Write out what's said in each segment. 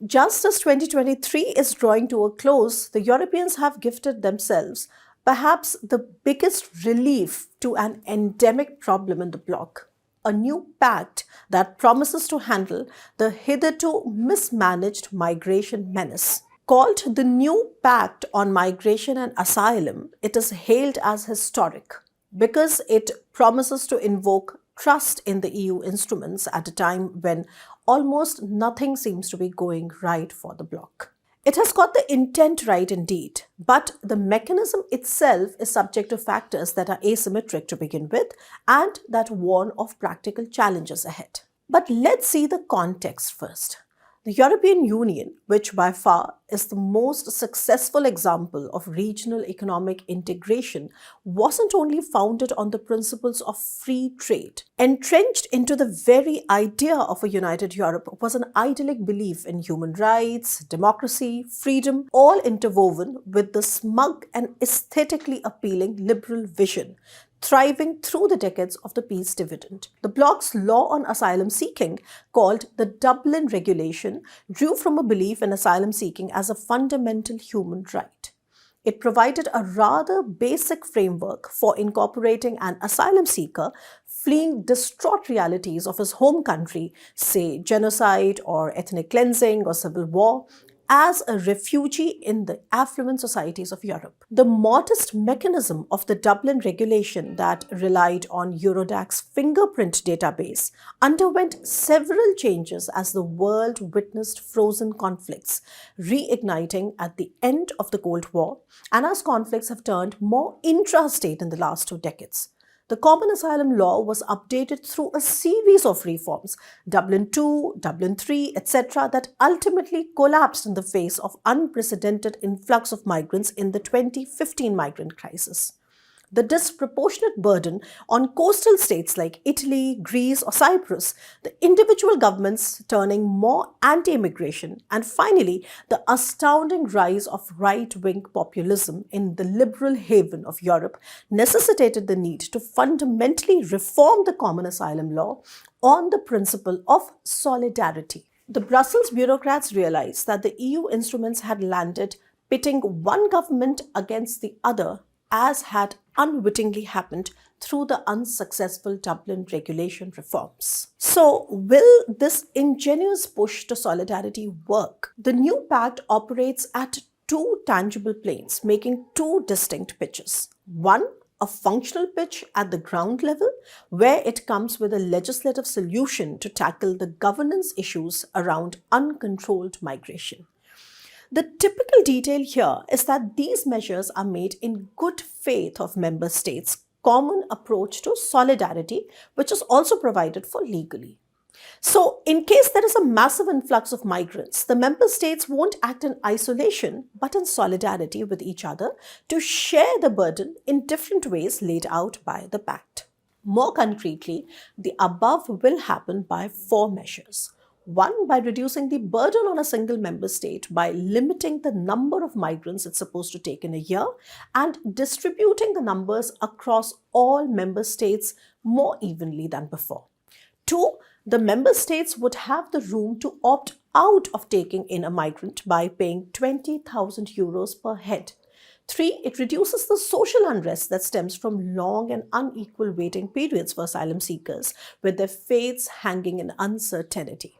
Just as 2023 is drawing to a close, the Europeans have gifted themselves perhaps the biggest relief to an endemic problem in the bloc, a new pact that promises to handle the hitherto mismanaged migration menace. Called the New Pact on Migration and Asylum, it is hailed as historic because it promises to invoke trust in the EU instruments at a time when almost nothing seems to be going right for the bloc. It has got the intent right indeed, but the mechanism itself is subject to factors that are asymmetric to begin with and that warn of practical challenges ahead. But let's see the context first. The European Union, which by far is the most successful example of regional economic integration, wasn't only founded on the principles of free trade. Entrenched into the very idea of a united Europe was an idyllic belief in human rights, democracy, freedom, all interwoven with the smug and aesthetically appealing liberal vision thriving through the decades of the peace dividend. The bloc's law on asylum seeking, called the Dublin Regulation, drew from a belief in asylum seeking as a fundamental human right. It provided a rather basic framework for incorporating an asylum seeker fleeing distraught realities of his home country, say genocide or ethnic cleansing or civil war, as a refugee in the affluent societies of Europe. The modest mechanism of the Dublin regulation that relied on Eurodac's fingerprint database underwent several changes as the world witnessed frozen conflicts reigniting at the end of the Cold War and as conflicts have turned more intrastate in the last 2 decades. The Common Asylum Law was updated through a series of reforms, Dublin II, Dublin III, etc., that ultimately collapsed in the face of unprecedented influx of migrants in the 2015 migrant crisis. The disproportionate burden on coastal states like Italy, Greece, or Cyprus, the individual governments turning more anti-immigration, and finally, the astounding rise of right-wing populism in the liberal haven of Europe necessitated the need to fundamentally reform the common asylum law on the principle of solidarity. The Brussels bureaucrats realized that the EU instruments had landed pitting one government against the other, as had unwittingly happened through the unsuccessful Dublin regulation reforms. So, will this ingenious push to solidarity work? The new pact operates at 2 tangible planes, making 2 distinct pitches. One, a functional pitch at the ground level, where it comes with a legislative solution to tackle the governance issues around uncontrolled migration. The typical detail here is that these measures are made in good faith of member states' common approach to solidarity, which is also provided for legally. So, in case there is a massive influx of migrants, the member states won't act in isolation, but in solidarity with each other to share the burden in different ways laid out by the Pact. More concretely, the above will happen by 4 measures. 1, by reducing the burden on a single member state by limiting the number of migrants it's supposed to take in a year and distributing the numbers across all member states more evenly than before. 2, the member states would have the room to opt out of taking in a migrant by paying 20,000 euros per head. 3, it reduces the social unrest that stems from long and unequal waiting periods for asylum seekers, with their fates hanging in uncertainty.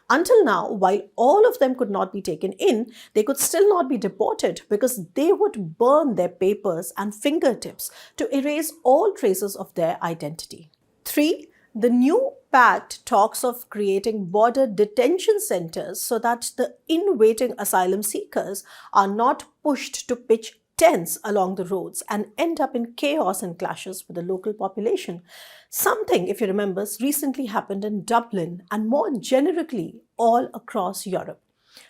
Until now, while all of them could not be taken in, they could still not be deported because they would burn their papers and fingertips to erase all traces of their identity. 3, the new pact talks of creating border detention centers so that the in-waiting asylum seekers are not pushed to pitch tents along the roads and end up in chaos and clashes with the local population. Something, if you remember, recently happened in Dublin and more generically all across Europe.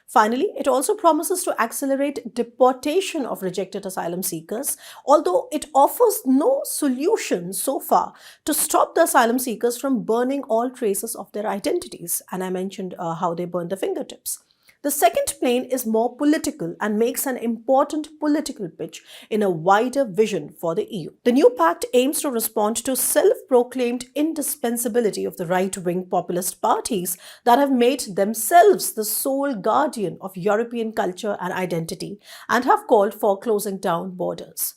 Finally, it also promises to accelerate deportation of rejected asylum seekers, although it offers no solution so far to stop the asylum seekers from burning all traces of their identities. And I mentioned how they burn the fingertips. The second plane is more political and makes an important political pitch in a wider vision for the EU. The new pact aims to respond to self-proclaimed indispensability of the right-wing populist parties that have made themselves the sole guardian of European culture and identity and have called for closing down borders.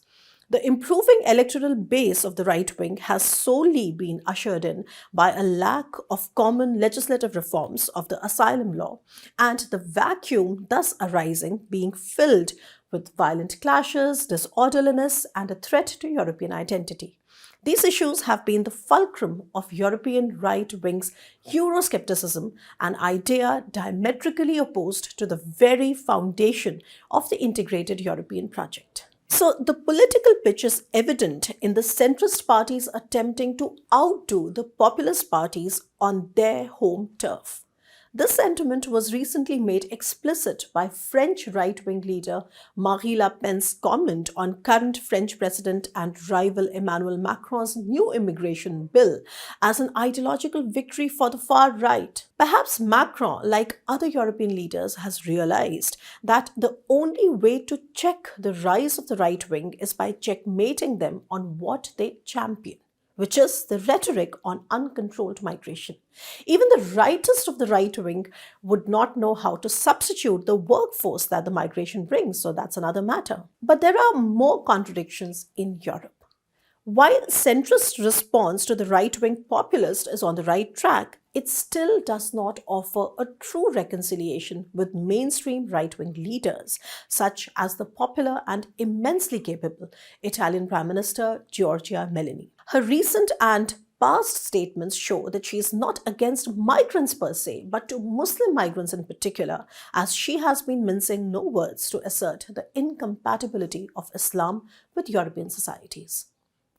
The improving electoral base of the right wing has solely been ushered in by a lack of common legislative reforms of the asylum law, and the vacuum thus arising being filled with violent clashes, disorderliness, and a threat to European identity. These issues have been the fulcrum of European right wing's Euroscepticism, an idea diametrically opposed to the very foundation of the integrated European project. So, the political pitch is evident in the centrist parties attempting to outdo the populist parties on their home turf. This sentiment was recently made explicit by French right-wing leader Marine Le Pen's comment on current French president and rival Emmanuel Macron's new immigration bill as an ideological victory for the far right. Perhaps Macron, like other European leaders, has realized that the only way to check the rise of the right wing is by checkmating them on what they champion, which is the rhetoric on uncontrolled migration. Even the rightest of the right wing would not know how to substitute the workforce that the migration brings, so that's another matter. But there are more contradictions in Europe. While centrist response to the right-wing populist is on the right track, it still does not offer a true reconciliation with mainstream right-wing leaders, such as the popular and immensely capable Italian Prime Minister Giorgia Meloni. Her recent and past statements show that she is not against migrants per se, but to Muslim migrants in particular, as she has been mincing no words to assert the incompatibility of Islam with European societies.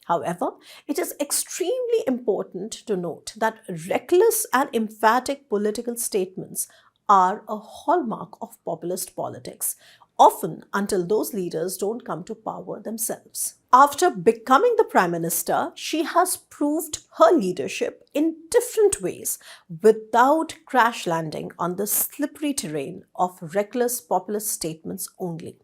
However, it is extremely important to note that reckless and emphatic political statements are a hallmark of populist politics, often until those leaders don't come to power themselves. After becoming the Prime Minister, she has proved her leadership in different ways without crash landing on the slippery terrain of reckless populist statements only.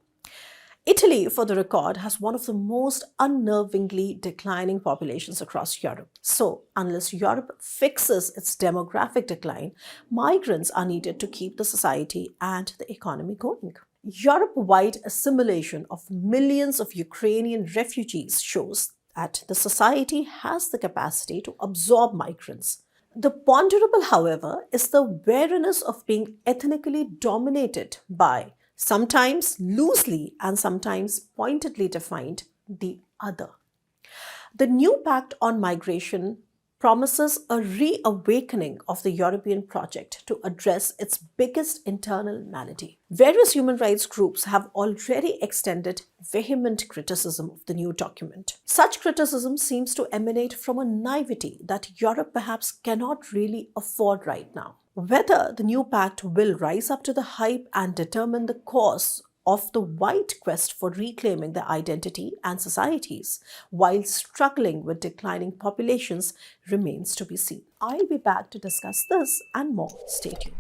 Italy, for the record, has one of the most unnervingly declining populations across Europe. So, unless Europe fixes its demographic decline, migrants are needed to keep the society and the economy going. Europe-wide assimilation of millions of Ukrainian refugees shows that the society has the capacity to absorb migrants. The ponderable, however, is the wariness of being ethnically dominated by sometimes loosely and sometimes pointedly defined the other. The new pact on migration promises a reawakening of the European project to address its biggest internal malady. Various human rights groups have already extended vehement criticism of the new document. Such criticism seems to emanate from a naivety that Europe perhaps cannot really afford right now. Whether the new pact will rise up to the hype and determine the course of the wide quest for reclaiming their identity and societies while struggling with declining populations remains to be seen. I'll be back to discuss this and more. Stay tuned.